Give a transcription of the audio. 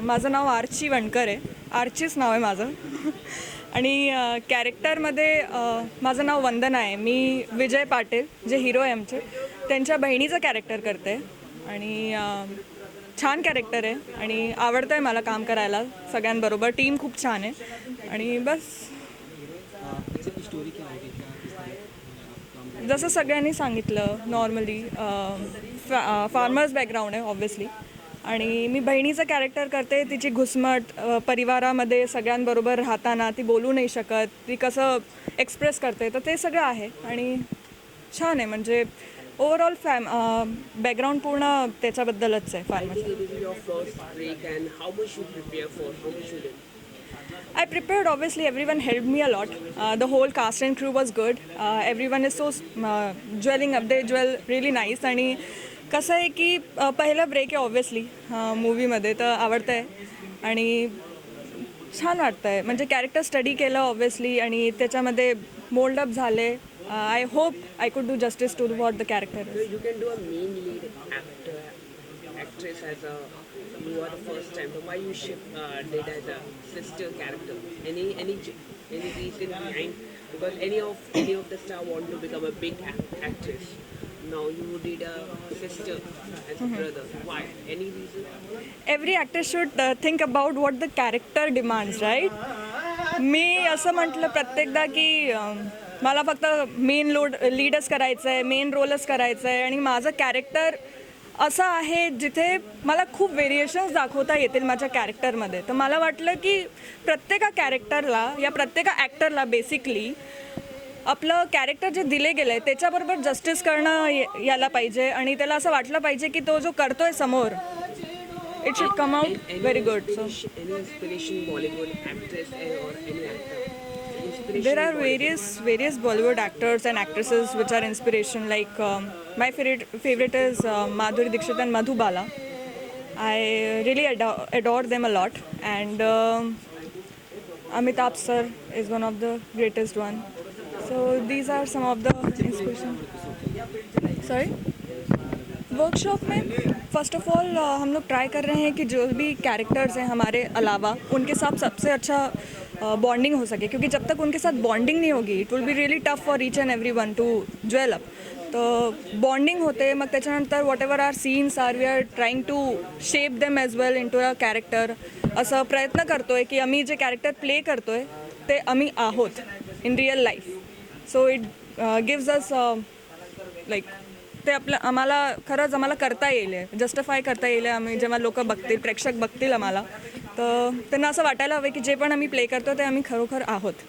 माझं नाव आर्ची वणकर आहे. आर्चीच नाव आहे माझं. आणि कॅरेक्टरमध्ये माझं नाव वंदना आहे. मी विजय पाटील जे हिरो आहे आमचे त्यांच्या बहिणीचं कॅरेक्टर करते. आणि छान कॅरेक्टर आहे आणि आवडतं आहे मला काम करायला सगळ्यांबरोबर. टीम खूप छान आहे आणि बस. जसं सगळ्यांनी सांगितलं नॉर्मली फार्मर्स बॅकग्राऊंड आहे ऑब्व्हियसली. आणि मी बहिणीचं कॅरेक्टर करते. तिची घुसमट परिवारामध्ये सगळ्यांबरोबर राहताना ती बोलू नाही शकत, ती कसं एक्सप्रेस करते, तर ते सगळं आहे आणि छान आहे. म्हणजे ओव्हरऑल बॅकग्राऊंड पूर्ण त्याच्याबद्दलच आहे farmers. I prepared, obviously everyone helped me a lot. The whole cast and crew was good. Everyone is so dwelling up, they dwell really nice. आणि कसं आहे की पहिला ब्रेक आहे ऑब्व्हियसली मूवीमध्ये, तर आवडतं आहे आणि छान वाटतं आहे. म्हणजे कॅरेक्टर स्टडी केलं ऑब्व्हियसली आणि त्याच्यामध्ये मोल्ड अप झाले. I hope I could do justice to what the character is. You can do a main lead actress as a you are the first time. So why you did as a sister character? Any reason behind? Because any of the star want to become a big actress. Now you did a sister as a brother. Why? Any reason? Every actor should think about what the character demands, right. मी असं म्हटलं प्रत्येकदा की मला फक्त main लीडच करायचं आहे, main रोलच करायचं आहे. आणि माझं कॅरेक्टर असं आहे जिथे मला खूप व्हेरिएशन्स दाखवता येतील माझ्या कॅरेक्टरमध्ये. तर मला वाटलं की प्रत्येका कॅरेक्टरला या प्रत्येका ॲक्टरला बेसिकली आपलं कॅरेक्टर जे दिले गेलं आहे त्याच्याबरोबर जस्टिस करणं यायला पाहिजे. आणि त्याला असं वाटलं पाहिजे की तो जो करतोय समोर, it should come out very good. So Any inspiration Bollywood actress or any actor? there are various Bollywood actors and actresses which are inspiration. Like my favorite is Madhuri Dixit and Madhubala. I really adore them a lot. And Amitabh sir is one of the greatest one. So these are some of the inspiration. Sorry. Workshop में first of all हम लोग try कर रहे हैं कि जो भी characters हैं हमारे अलावा उनके साथ सबसे अच्छा बॉन्डिंग हो सके. क्योंकि जब तक उनके साथ बॉन्डिंग नहीं होगी it will be really tough for each and every one to gel up. तर बॉन्डिंग होते. मग त्याच्यानंतर whatever are scenes are we are trying to shape them as well into a character. असं प्रयत्न करतो आहे की आम्ही जे कॅरेक्टर प्ले करतो आहे ते आम्ही आहोत in real life. So it gives us like ते आम्हाला खरंच करता येईल, जस्टिफाय करता येईल. आम्ही जेव्हा लोक बघतील, प्रेक्षक बघतील आम्हाला, तर त्यांना असं वाटायला हवं की जे पण आम्ही प्ले करतो ते आम्ही खरोखर आहोत.